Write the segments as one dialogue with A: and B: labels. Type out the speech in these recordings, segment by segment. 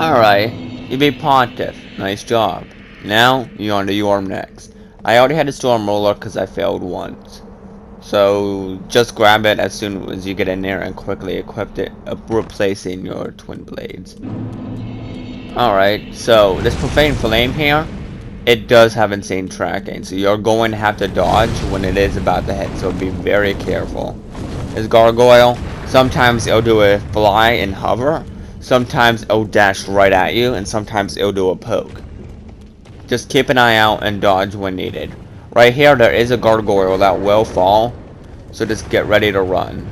A: Alright, you beat Pontiff. Nice job. Now, you're on to Yhorm next. I already had a Storm Roller because I failed once. So, just grab it as soon as you get in there and quickly equip it, replacing your Twin Blades. Alright, so this Profane Flame here, it does have insane tracking, so you're going to have to dodge when it is about to hit, so be very careful. This Gargoyle, sometimes it'll do a fly and hover, sometimes it'll dash right at you, and sometimes it'll do a poke. Just keep an eye out and dodge when needed. Right here, there is a Gargoyle that will fall, so just get ready to run.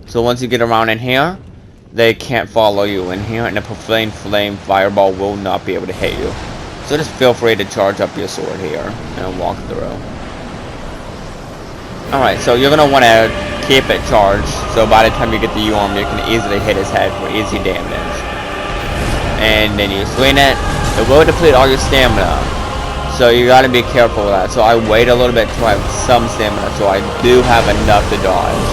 A: So once you get around in here, they can't follow you in here, and the Profane Flame Fireball will not be able to hit you. So just feel free to charge up your sword here and walk through. Alright, so you're going to want to keep it charged, so by the time you get to Yhorm, you can easily hit his head for easy damage. And then you swing it, it will deplete all your stamina, so you got to be careful with that. So I wait a little bit till I have some stamina, so I do have enough to dodge.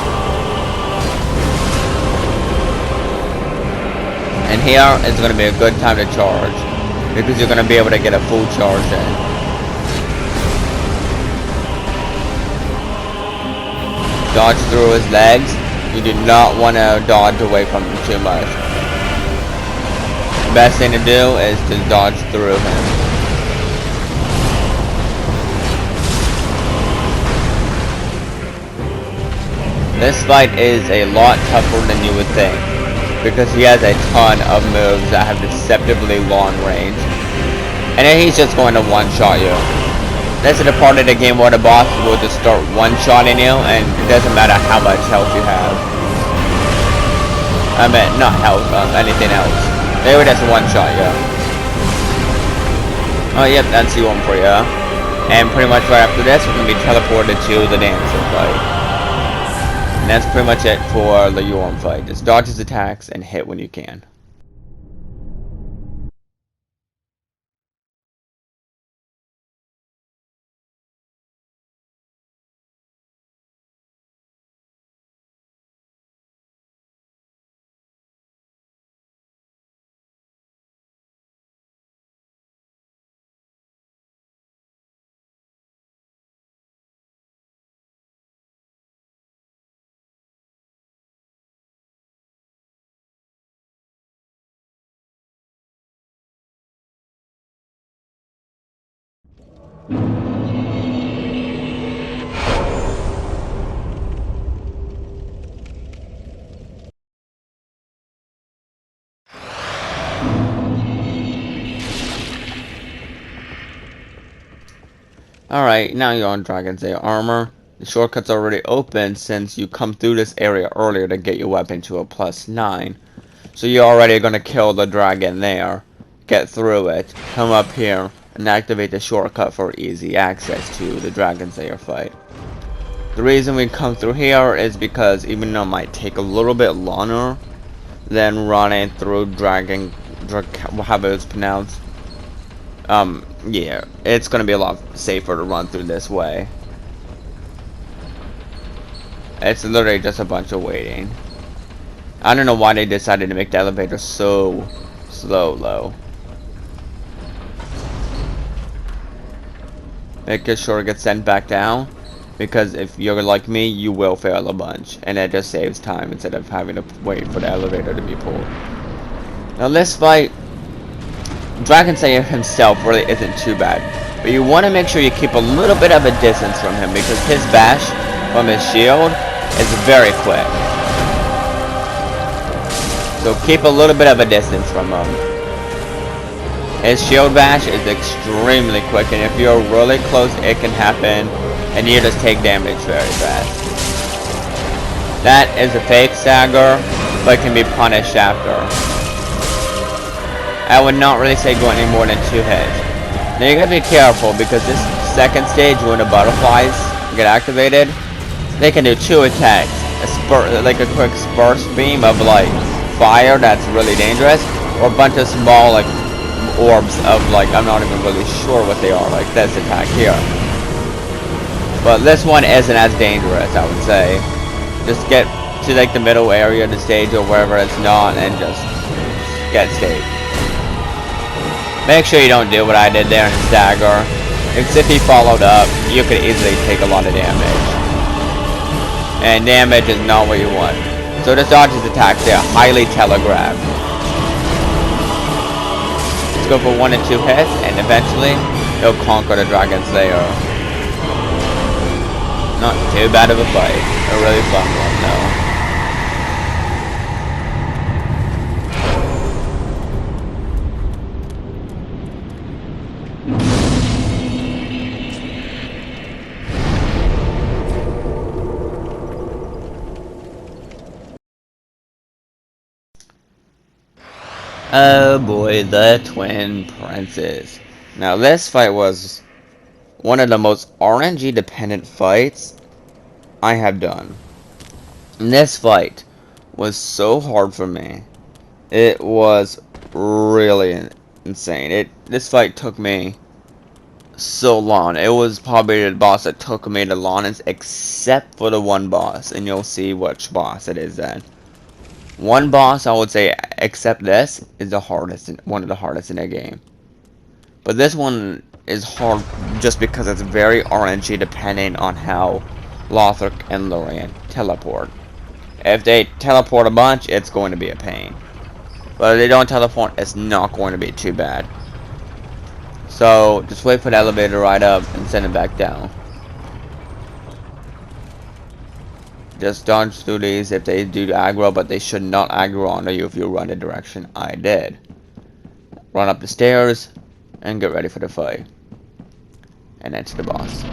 A: And here is going to be a good time to charge, because you're going to be able to get a full charge in. Dodge through his legs. You do not want to dodge away from him too much. The best thing to do is to dodge through him. This fight is a lot tougher than you would think, because he has a ton of moves that have deceptively long range. And then he's just going to one-shot you. This is the part of the game where the boss will just start one-shotting you, and it doesn't matter how much health you have. I mean, not health, anything else. They would just one-shot you. Oh, yep, that's Yhorm for you. And pretty much right after this, we're going to be teleported to the dancing fight. And that's pretty much it for the Yhorm fight. Just dodge his attacks and hit when you can. Alright, now you're on Dragonslayer Armor. The shortcut's already open since you come through this area earlier to get your weapon to a +9. So you're already going to kill the dragon there, get through it, come up here, and activate the shortcut for easy access to the Dragonslayer fight. The reason we come through here is because even though it might take a little bit longer than running through however it's pronounced, yeah, it's gonna be a lot safer to run through this way. It's literally just a bunch of waiting. I don't know why they decided to make the elevator so slow. Make sure it gets sent back down, because if you're like me, you will fail a bunch, and it just saves time instead of having to wait for the elevator to be pulled. Now this fight, Dragonslayer himself really isn't too bad, but you want to make sure you keep a little bit of a distance from him, because his bash from his shield is very quick. So keep a little bit of a distance from him. His shield bash is extremely quick, and if you're really close, it can happen, and you just take damage very fast. That is a fake stagger, but can be punished after. I would not really say go any more than 2 hits. Now you gotta be careful, because this second stage, when the butterflies get activated, they can do 2 attacks. Like a quick burst beam of like fire that's really dangerous, or a bunch of small like orbs of like, I'm not even really sure what they are, like this attack here. But this one isn't as dangerous, I would say. Just get to like the middle area of the stage or wherever it's not, and just get safe. Make sure you don't do what I did there and stagger. Because if he followed up, you could easily take a lot of damage. And damage is not what you want. So just dodge his attacks there, highly telegraphed. Let's go for 1 and 2 hits, and eventually he'll conquer the Dragonslayer. Not too bad of a fight. A really fun one though. Oh boy, the Twin Princes. Now this fight was one of the most RNG dependent fights I have done. And this fight was so hard for me. It was really insane. This fight took me so long. It was probably the boss that took me the longest, except for the one boss, and you'll see which boss it is then. One boss, I would say, except this, is the hardest, one of the hardest in the game. But this one is hard just because it's very RNG depending on how Lothric and Lothric teleport. If they teleport a bunch, it's going to be a pain. But if they don't teleport, it's not going to be too bad. So, just wait for the elevator ride up and send it back down. Just dodge through these if they do aggro, but they should not aggro onto you if you run the direction I did. Run up the stairs and get ready for the fight. And enter the boss.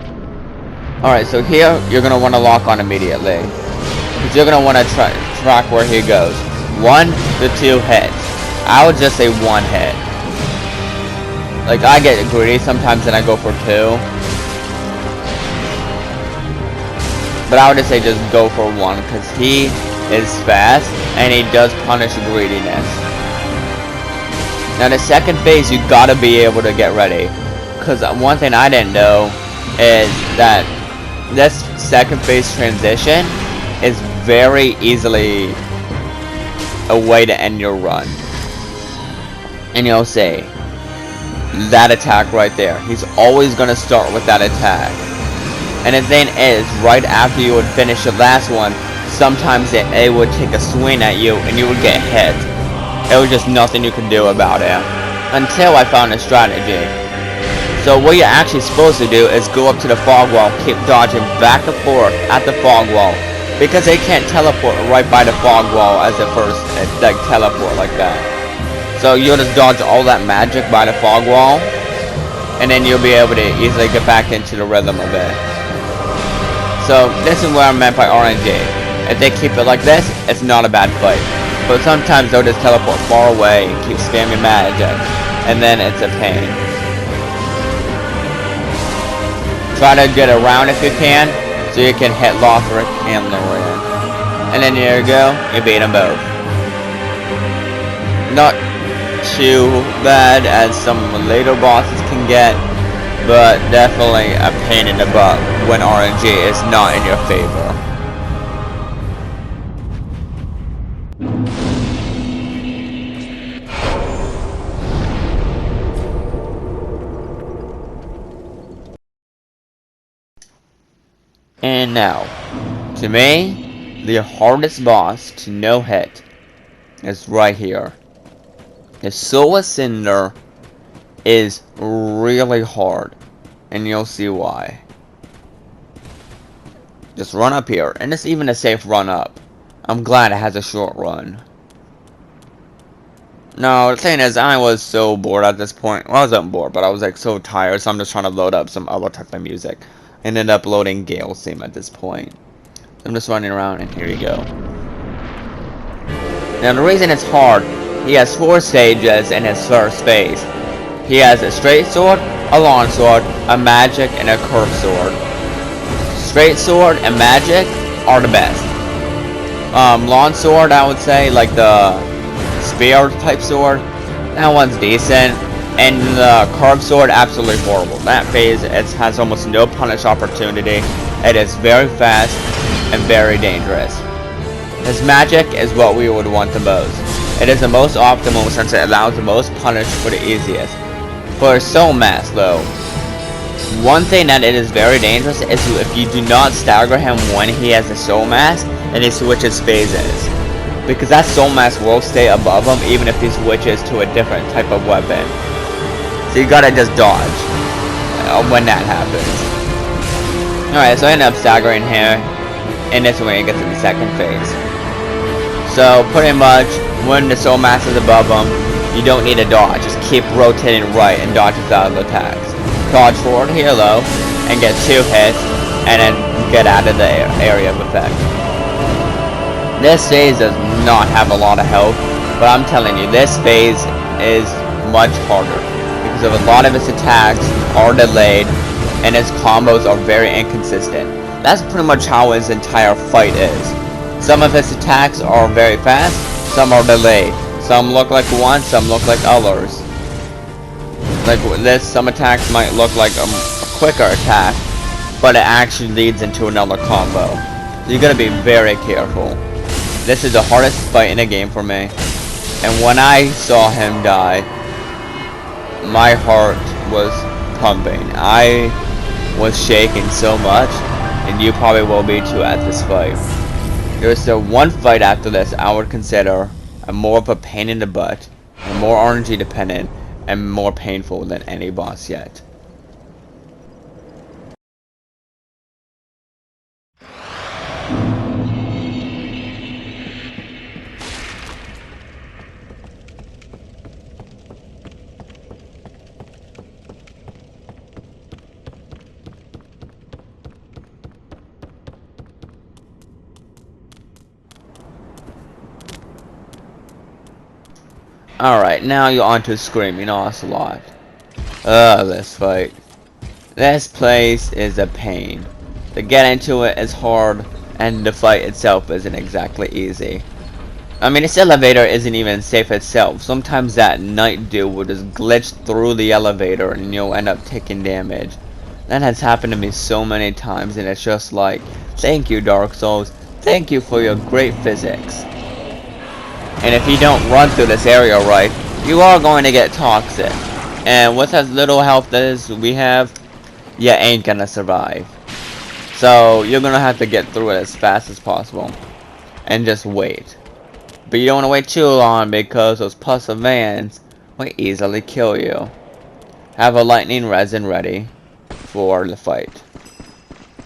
A: Alright, so here you're going to want to lock on immediately. Because you're going to want to track where he goes. 1 to 2 hits. I would just say 1 hit. Like, I get greedy sometimes and I go for 2. But I would just say just go for 1, because he is fast, and he does punish greediness. Now the second phase, you gotta be able to get ready. Because one thing I didn't know is that this second phase transition is very easily a way to end your run. And you'll see, that attack right there. He's always gonna start with that attack. And the thing is, right after you would finish the last one, sometimes it would take a swing at you and you would get hit. It was just nothing you could do about it. Until I found a strategy. So what you're actually supposed to do is go up to the fog wall, keep dodging back and forth at the fog wall. Because they can't teleport right by the fog wall as the first, like, teleport like that. So you'll just dodge all that magic by the fog wall. And then you'll be able to easily get back into the rhythm of it. So, this is what I meant by RNG. If they keep it like this, it's not a bad fight. But sometimes they'll just teleport far away and keep spamming magic. And then it's a pain. Try to get around if you can, so you can hit Lothric and Lothric. And then there you go, you beat them both. Not too bad as some later bosses can get, but definitely a pain in the butt when RNG is not in your favor. And now, to me, the hardest boss to no hit is right here. The Cinder is really hard, and you'll see why. Just run up here, and it's even a safe run up. I'm glad it has a short run. No, the thing is, I was so bored at this point. Well, I wasn't bored, but I was like so tired, so I'm just trying to load up some other type of music. Ended up loading Gale's theme at this point. So I'm just running around, and here you go. Now the reason it's hard, he has 4 stages in his first phase. He has a straight sword, a long sword, a magic, and a curved sword. Straight sword and magic are the best. Long sword, I would say, like the spear type sword, that one's decent. And the curved sword, absolutely horrible. That phase, it has almost no punish opportunity. It is very fast and very dangerous. His magic is what we would want the most. It is the most optimal since it allows the most punish for the easiest. For Soul Mask though, one thing that it is very dangerous is if you do not stagger him when he has a Soul Mask and he switches phases. Because that Soul Mask will stay above him even if he switches to a different type of weapon. So you gotta just dodge when that happens. Alright, so I end up staggering here, and this way it gets to the second phase. So pretty much, when the Soul Mask is above him, you don't need to dodge. Just keep rotating right and dodge his out of attacks. Dodge forward here low, and get 2 hits, and then get out of the area of effect. This phase does not have a lot of health, but I'm telling you, this phase is much harder. Because a lot of his attacks are delayed, and his combos are very inconsistent. That's pretty much how his entire fight is. Some of his attacks are very fast, some are delayed. Some look like one, some look like others. Like this, some attacks might look like a quicker attack, but it actually leads into another combo. So you gotta be very careful. This is the hardest fight in the game for me. And when I saw him die, my heart was pumping. I was shaking so much, and you probably will be too at this fight. There's still one fight after this I would consider more of a pain in the butt, and more RNG dependent, and more painful than any boss yet. Alright, now you're on to Screaming Ocelot. This fight. This place is a pain. To get into it is hard, and the fight itself isn't exactly easy. I mean, this elevator isn't even safe itself. Sometimes that night dude will just glitch through the elevator and you'll end up taking damage. That has happened to me so many times, and it's just like, thank you Dark Souls, thank you for your great physics. And if you don't run through this area right, you are going to get toxic. And with as little health as we have, you ain't gonna survive. So you're gonna have to get through it as fast as possible. And just wait. But you don't want to wait too long because those puzzle vans will easily kill you. Have a lightning resin ready for the fight.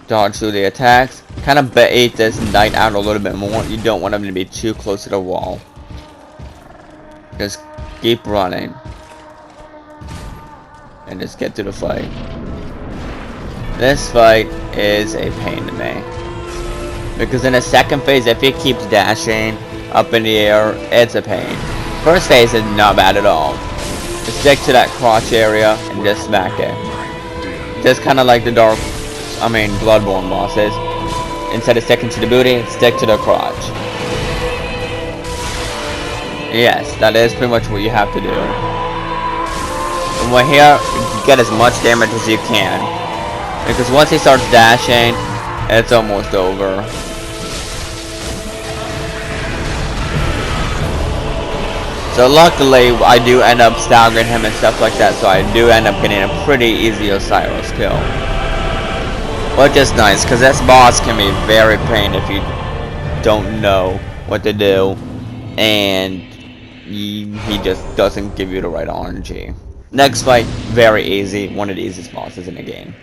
A: Dodge through the attacks. Kind of bait this knight out a little bit more. You don't want him to be too close to the wall. Just keep running. And just get through the fight. This fight is a pain to me. Because in the second phase, if he keeps dashing up in the air, it's a pain. First phase is not bad at all. Just stick to that crotch area and just smack it. Just kind of like the Bloodborne bosses. Instead of sticking to the booty, stick to the crotch. Yes, that is pretty much what you have to do. And when here, get as much damage as you can. Because once he starts dashing, it's almost over. So luckily, I do end up staggering him and stuff like that, so I do end up getting a pretty easy Ocerios kill. Which is nice, because this boss can be very pain if you don't know what to do, and he just doesn't give you the right RNG. Next fight, very easy, one of the easiest bosses in the game.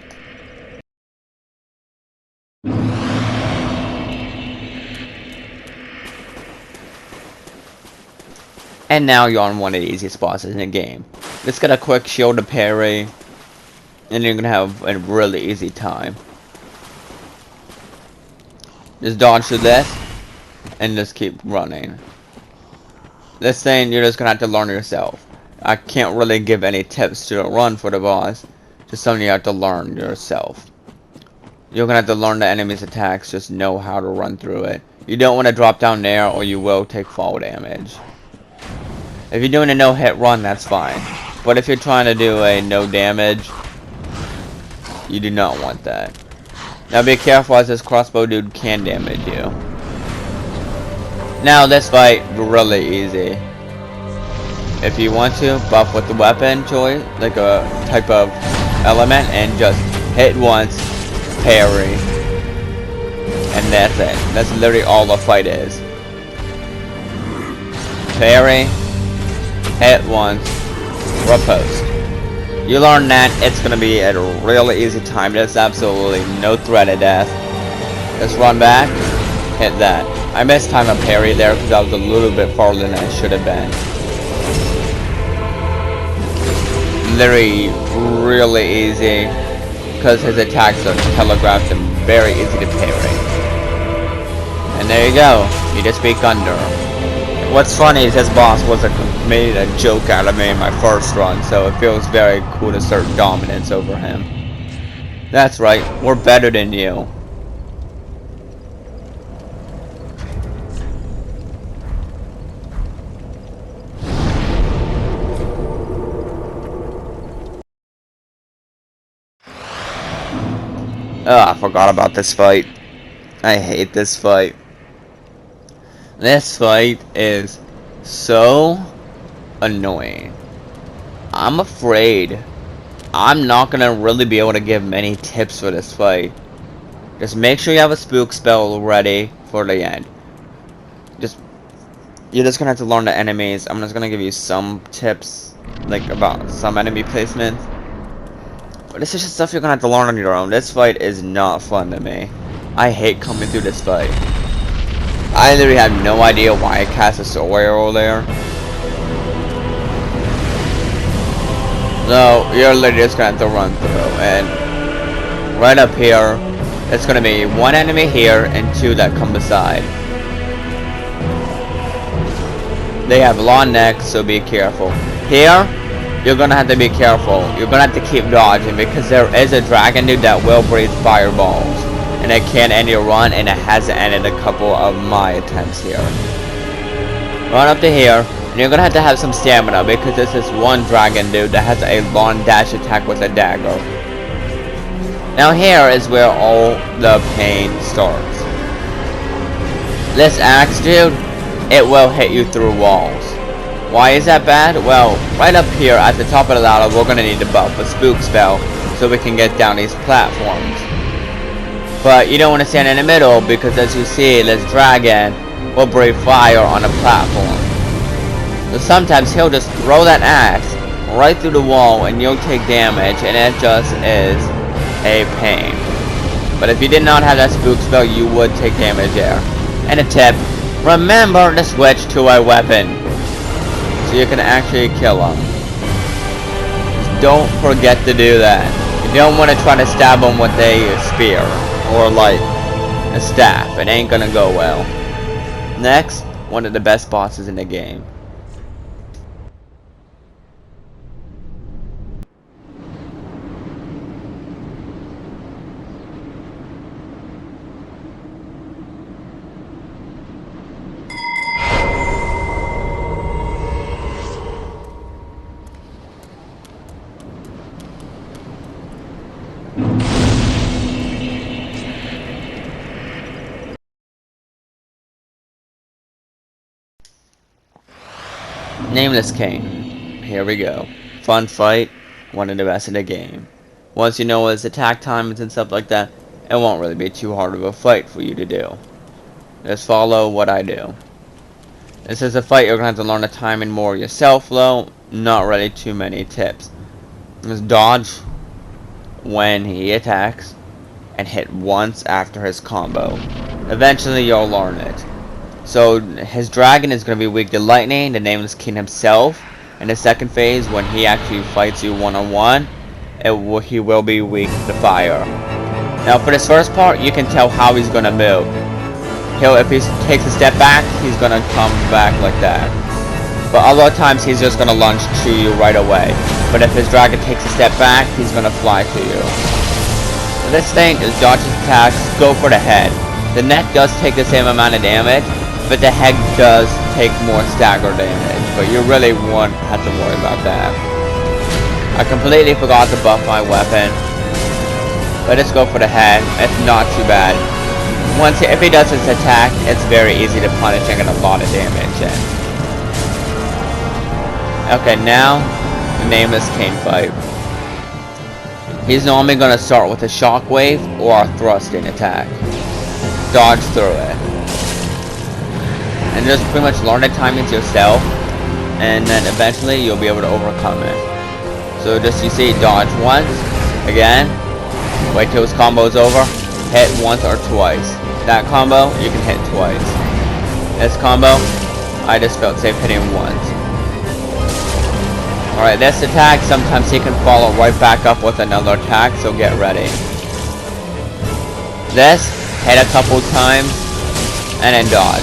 A: And now you're on one of the easiest bosses in the game. Just get a quick shield to parry, and you're gonna have a really easy time. Just dodge through this, and just keep running. This thing, you're just gonna have to learn yourself. I can't really give any tips to run for the boss. Just something you have to learn yourself. You're gonna have to learn the enemy's attacks, just know how to run through it. You don't want to drop down there, or you will take fall damage. If you're doing a no-hit run, that's fine. But if you're trying to do a no damage, you do not want that. Now be careful, as this crossbow dude can damage you. Now this fight, really easy. if you want to, buff with the weapon choice, like a type of element, and just hit once, parry, and that's it. That's literally all the fight is. Parry, hit once, riposte. You learn that, it's gonna be a really easy time. There's absolutely no threat of death. Just run back, hit that. I missed time of parry there because I was a little bit farther than I should have been. Literally really easy because his attacks are telegraphed and very easy to parry. And there you go, you just beat Gundyr. What's funny is his boss made a joke out of me in my first run, so it feels very cool to assert dominance over him. That's right, we're better than you. Oh, I forgot about this fight. I hate this fight. This fight is so annoying. I'm afraid I'm not gonna really be able to give many tips for this fight. Just make sure you have a spook spell ready for the end. You're just gonna have to learn the enemies. I'm just gonna give you some tips, like about some enemy placements. But this is just stuff you're gonna have to learn on your own. This fight is not fun to me. I hate coming through this fight. I literally have no idea why I cast a soul arrow there. So you're literally just gonna have to run through, and right up here, it's gonna be one enemy here and two that come beside. They have long necks, so be careful. Here, you're gonna have to be careful. You're gonna have to keep dodging because there is a dragon dude that will breathe fireballs. And it can end your run, and it has ended a couple of my attempts here. Run up to here, and you're gonna have to have some stamina because this is one dragon dude that has a long dash attack with a dagger. Now here is where all the pain starts. This axe dude, it will hit you through walls. Why is that bad? Well, right up here at the top of the ladder, we're gonna need to buff a spook spell so we can get down these platforms. But you don't want to stand in the middle because, as you see, this dragon will breathe fire on a platform. So sometimes he'll just throw that axe right through the wall and you'll take damage, and it just is a pain. But if you did not have that spook spell, you would take damage there. And a tip, remember to switch to a weapon so you can actually kill him. Just don't forget to do that. You don't want to try to stab him with a spear or like a staff. It ain't gonna go well. Next, one of the best bosses in the game. Nameless came. Here we go. Fun fight. One of the best in the game. Once you know his attack times and stuff like that, it won't really be too hard of a fight for you to do. Just follow what I do. This is a fight you're going to have to learn the timing more yourself though. Not really too many tips. Just dodge when he attacks and hit once after his combo. Eventually you'll learn it. So his dragon is going to be weak to lightning, the Nameless King himself. In the second phase, when he actually fights you one-on-one, he will be weak to fire. Now for this first part, you can tell how he's going to move. If he takes a step back, he's going to come back like that. But other times he's just going to lunge to you right away. But if his dragon takes a step back, he's going to fly to you. So this thing is dodge his attacks, go for the head. The neck does take the same amount of damage, but the head does take more stagger damage, but you really won't have to worry about that. I completely forgot to buff my weapon, but let's go for the head. It's not too bad. If he does his attack, it's very easy to punish and get a lot of damage in. Okay, now the Nameless cane fight. He's normally gonna start with a shockwave or a thrusting attack. Dodge through it. And just pretty much learn the timings yourself, and then eventually you'll be able to overcome it. So just you see, dodge once, again, wait till his combo's over, hit once or twice. That combo, you can hit twice. This combo, I just felt safe hitting once. Alright, this attack, sometimes he can follow right back up with another attack, so get ready. This, hit a couple times, and then dodge.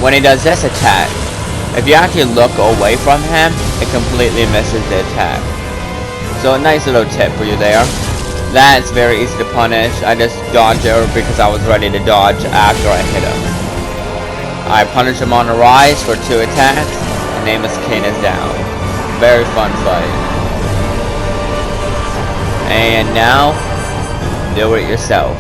A: When he does this attack, if you actually look away from him, it completely misses the attack. So a nice little tip for you there. That's very easy to punish. I just dodged it because I was ready to dodge after I hit him. I punish him on the rise for 2 attacks, and Nameless Cane is down. Very fun fight. And now, do it yourself.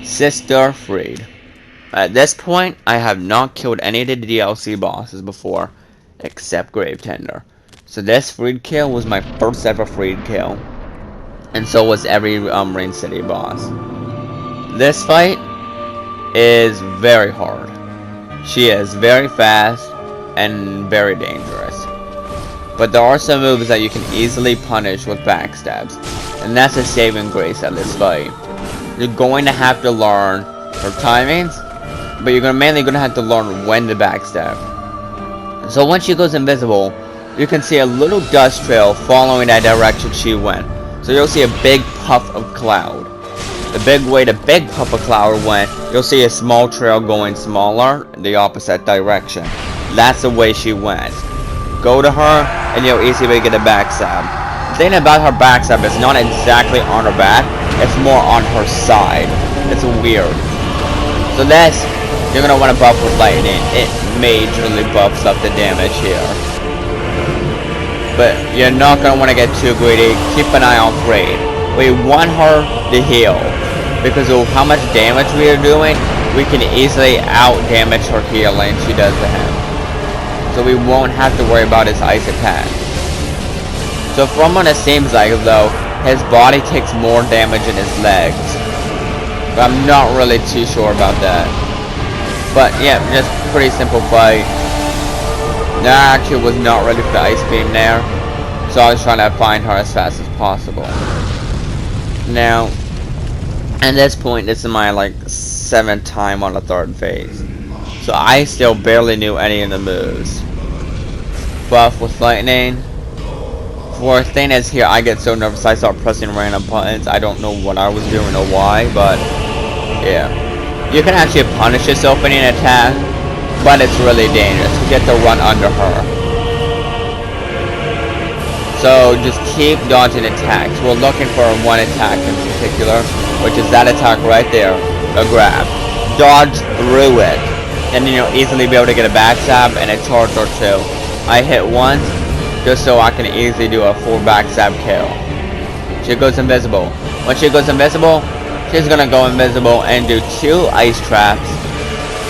A: Sister Friede. At this point, I have not killed any of the DLC bosses before, except Gravetender. So this Friede kill was my first ever Friede kill, and so was every Rain City boss. This fight is very hard. She is very fast and very dangerous. But there are some moves that you can easily punish with backstabs, and that's a saving grace at this fight. You're going to have to learn her timings, but you're mainly going to have to learn when to backstab. So once she goes invisible, you can see a little dust trail following that direction she went. So you'll see a big puff of cloud. The big way the big puff of cloud went, you'll see a small trail going smaller in the opposite direction. That's the way she went. Go to her, and you'll easily get a backstab. The thing about her backstab is not exactly on her back, it's more on her side. It's weird. So this, you're going to want to buff with lightning. It majorly buffs up the damage here. But you're not going to want to get too greedy. Keep an eye on Friede. We want her to heal. Because of how much damage we are doing, we can easily out-damage her healing she does to him. So we won't have to worry about his ice attack. So from what it seems like though, his body takes more damage than his legs. But I'm not really too sure about that. But yeah, just pretty simple fight. That actually was not ready for the ice beam there. So I was trying to find her as fast as possible. Now, at this point, this is my like 7th time on the 3rd phase. So I still barely knew any of the moves. Buff with lightning. For thing is here, I get so nervous I start pressing random buttons. I don't know what I was doing or why, but yeah. You can actually punish this opening attack, but it's really dangerous. You get to run under her. So just keep dodging attacks. We're looking for one attack in particular, which is that attack right there, a grab. Dodge through it, and then you'll easily be able to get a backstab and a charge or 2. I hit once, just so I can easily do a full backstab kill. She goes invisible. When she goes invisible, she's gonna go invisible and do 2 ice traps,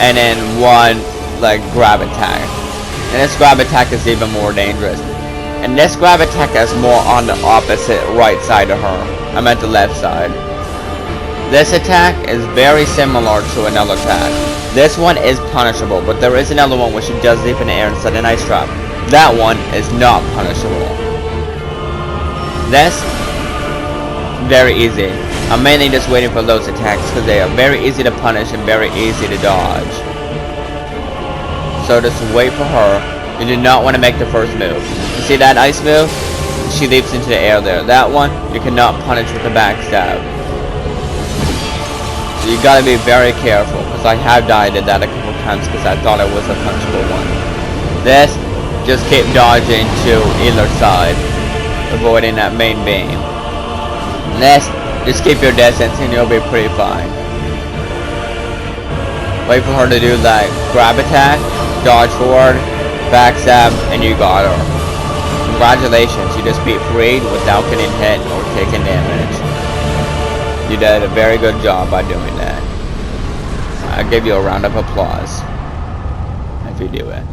A: and then 1 like grab attack. And this grab attack is even more dangerous. And this grab attack is more on the opposite right side of her. I meant the left side. This attack is very similar to another attack. This one is punishable, but there is another one where she does leap in the air and set an ice trap. That one is not punishable. This, very easy. I'm mainly just waiting for those attacks because they are very easy to punish and very easy to dodge. So just wait for her. You do not want to make the first move. You see that ice move? she leaps into the air there. That one, you cannot punish with a backstab. So you gotta be very careful, because I have died at that a couple times because I thought it was a punchable one. This, just keep dodging to either side, avoiding that main beam. This, just keep your distance and you'll be pretty fine. Wait for her to do that grab attack, dodge forward, backstab, and you got her. Congratulations, you just beat Friede without getting hit or taking damage. You did a very good job by doing that. I give you a round of applause if you do it.